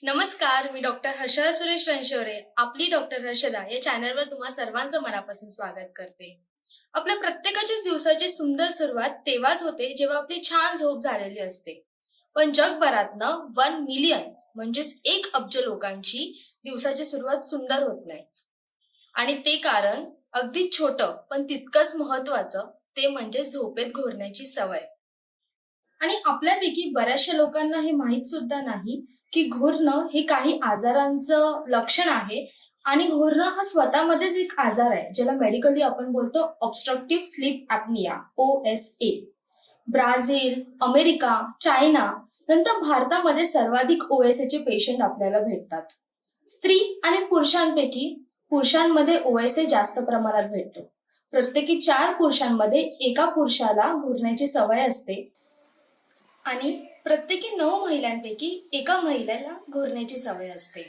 नमस्कार, मी डॉक्टर हर्षदा सुरेश रणशोरे, आपली डॉक्टर हर्षदा या चॅनलवर तुम्हा सर्वांचं मनापासून स्वागत करते. आपल्या प्रत्येकाच्याच दिवसाची सुंदर सुरुवात तेव्हाच होते जेव्हा आपली छान झोप झालेली असते. पण जगभरातनं 1 मिलियन म्हणजेच 1 अब्ज लोकांची दिवसाची सुरुवात सुंदर होत नाही. आणि ते कारण अगदी छोटं पण तितकंच महत्वाचं, ते म्हणजे झोपेत घोरण्याची सवय. आणि आपल्यापैकी बऱ्याचशा लोकांना हे माहीत सुद्धा नाही की घोरणं हे काही आजारांचं लक्षण आहे. आणि घोरणं हा स्वतःमध्येच एक आजार आहे, ज्याला मेडिकली आपण बोलतो obstructive sleep apnoea, OSA. Brazil, America, China नंतर भारतामध्ये सर्वाधिक OSA चे पेशंट आपल्याला भेटतात. स्त्री आणि पुरुषांपैकी पुरुषांमध्ये OSA जास्त प्रमाणात भेटतो. प्रत्येकी 4 पुरुषांमध्ये एका पुरुषाला घोरण्याची सवय असते. आणि प्रत्येकी 9 महिलांपैकी एका महिलेला घोरण्याची सवय असते.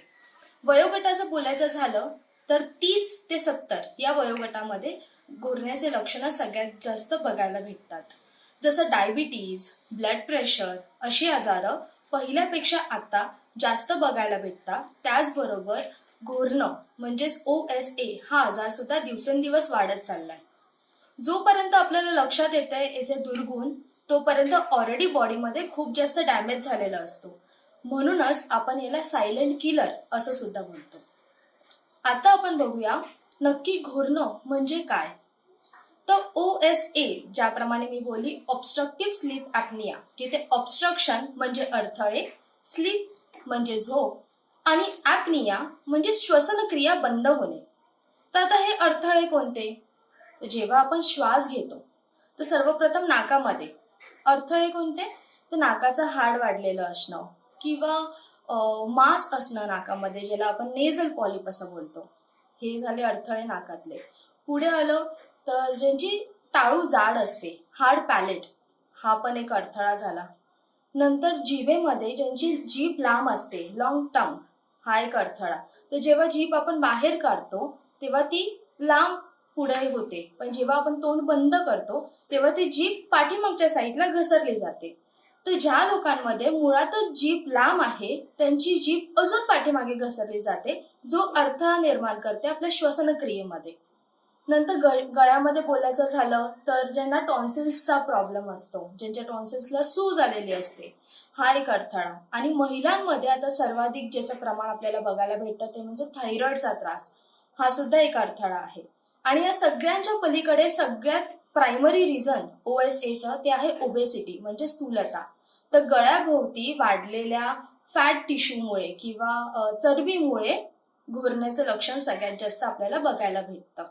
वयोगटाचं बोलायचं झालं तर 30 ते 70 या वयोगटामध्ये घोरण्याचे लक्षणं सगळ्यात जास्त बघायला भेटतात. जसं डायबिटीज, ब्लड प्रेशर अशी आजारं पहिल्यापेक्षा आता जास्त बघायला भेटतात. त्याचबरोबर घोरणं म्हणजेच OSA हा आजार सुद्धा दिवसेंदिवस वाढत चाललाय. जोपर्यंत आपल्याला लक्षात येतंय याचे दुर्गुण, तोपर्यंत ऑलरेडी बॉडीमध्ये खूप जास्त डॅमेज झालेला असतो. म्हणूनच आपण याला सायलेंट किलर असं सुद्धा बोलतो. आता आपण बघूया नक्की घोरणं म्हणजे काय. तर OSA, ज्याप्रमाणे मी बोलली, ऑब्स्ट्रक्टिव्ह स्लीप ॲपनिया, जिथे ऑब्स्ट्रक्शन म्हणजे अडथळे, स्लीप म्हणजे झोप आणि ॲपनिया म्हणजे श्वसनक्रिया बंद होणे. तर आता हे अडथळे कोणते? जेव्हा आपण श्वास घेतो तर सर्वप्रथम नाकामध्ये अडथळे कोणते? तर नाकाचं हाड वाढलेलं असणं किंवा मांस असणं नाकामध्ये, ज्याला आपण नेझल पॉलिप असं बोलतो. हे झाले अडथळे नाकातले. पुढे आलं तर ज्यांची टाळू जाड असते, हार्ड पॅलेट, हा पण एक अडथळा झाला. नंतर जिभेमध्ये ज्यांची जीभ लांब असते, लॉंग टंग, हा एक अडथळा. तर जेव्हा जीभ आपण बाहेर काढतो तेव्हा ती लांब पुढे होते, पण जेव्हा आपण तोंड बंद करतो तेव्हा ती जीभ पाठीमागच्या साईडला घसरली जाते. तर ज्या लोकांमध्ये मुळातच जीभ लांब आहे त्यांची जीभ अजून पाठीमागे घसरली जाते, जो अडथळा निर्माण करते आपल्या श्वसनक्रियेमध्ये. नंतर गळ्यामध्ये बोलायचं झालं तर ज्यांना टॉन्सिल्सचा प्रॉब्लेम असतो, ज्यांच्या टॉन्सिल्सला सूज आलेली असते, हा एक अडथळा. आणि महिलांमध्ये आता सर्वाधिक ज्याचं प्रमाण आपल्याला बघायला भेटतं ते म्हणजे थायरॉइडचा त्रास, हा सुद्धा एक अडथळा आहे. आणि या सगळ्यांच्या पलीकडे सगळ्यात प्रायमरी रिझन OSAचं ते आहे ओबेसिटी म्हणजे स्थूलता. तर गळ्याभोवती वाढलेल्या फॅट टिश्यूमुळे किंवा चरबीमुळे घोरण्याचं लक्षण सगळ्यात जास्त आपल्याला बघायला भेटतं.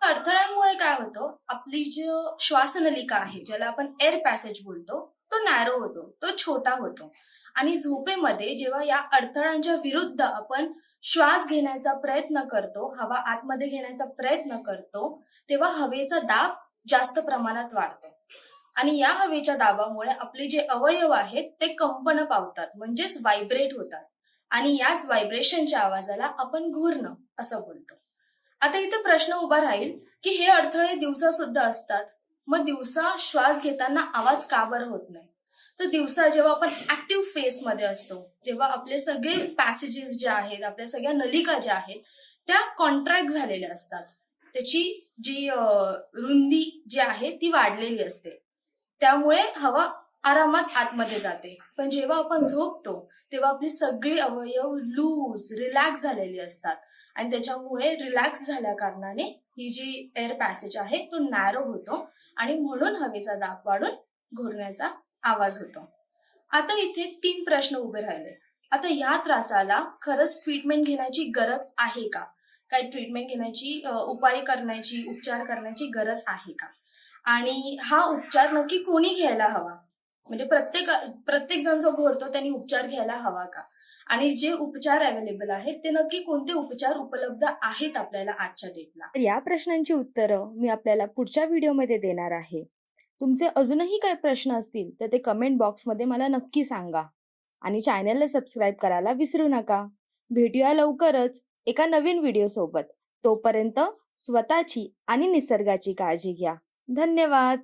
अडथळ्यांमुळे काय होतं, आपली जो श्वासनलिका आहे, ज्याला आपण एअर पॅसेज बोलतो, तो नॅरो होतो, तो छोटा होतो. आणि झोपेमध्ये जेव्हा या अडथळ्यांच्या विरुद्ध आपण श्वास घेण्याचा प्रयत्न करतो, हवा आतमध्ये घेण्याचा प्रयत्न करतो, तेव्हा हवेचा दाब जास्त प्रमाणात वाढतो. आणि या हवेच्या दाबामुळे आपले जे अवयव आहेत ते कंपन पावतात, म्हणजेच व्हायब्रेट होतात. आणि याच व्हायब्रेशनच्या आवाजाला आपण घोरणं असं बोलतो. आता इथे प्रश्न उभा राहील की हे अडथळे दिवसा सुद्धा असतात, मग दिवसा श्वास घेताना आवाज का बरं होत नाही? तर दिवसा जेव्हा आपण ऍक्टिव्ह फेस मध्ये असतो तेव्हा आपले सगळे पॅसेजेस जे आहेत, आपल्या सगळ्या नलिका ज्या आहेत त्या कॉन्ट्रॅक्ट झालेल्या असतात. त्याची जी रुंदी जी आहे ती वाढलेली असते, त्यामुळे हवा आरामात आतमध्ये जाते. पण जेव्हा आपण झोपतो तेव्हा आपली सगळी अवयव लूज, रिलॅक्स झालेली असतात. आणि त्याच्यामुळे रिलॅक्स झाल्या कारणाने ही जी एअर पॅसेज आहे तो नॅरो होतो आणि म्हणून हवेचा दाब वाढून घोरण्याचा आवाज होतो. आता इथे 3 प्रश्न उभे राहिले. आता या त्रासाला खरंच ट्रीटमेंट घेण्याची गरज आहे का? काही ट्रीटमेंट घेण्याची, उपाय करण्याची, उपचार करण्याची गरज आहे का? आणि हा उपचार नक्की कोणी घ्यायला हवा? म्हणजे प्रत्येक जण जो घोरतो त्यांनी उपचार घ्यायला हवा का? आणि जे उपचार अवेलेबल आहेत ते नक्की कोणते उपचार उपलब्ध आहेत आपल्याला आजच्या डेटला? तर या प्रश्नांची उत्तरं मी आपल्याला पुढच्या व्हिडिओमध्ये देणार आहे. तुमचे अजूनही काही प्रश्न असतील तर ते कमेंट बॉक्समध्ये मला नक्की सांगा आणि चॅनलला सबस्क्राईब करायला विसरू नका. भेटूया लवकरच एका नवीन व्हिडिओसोबत. तोपर्यंत स्वतःची आणि निसर्गाची काळजी घ्या. धन्यवाद.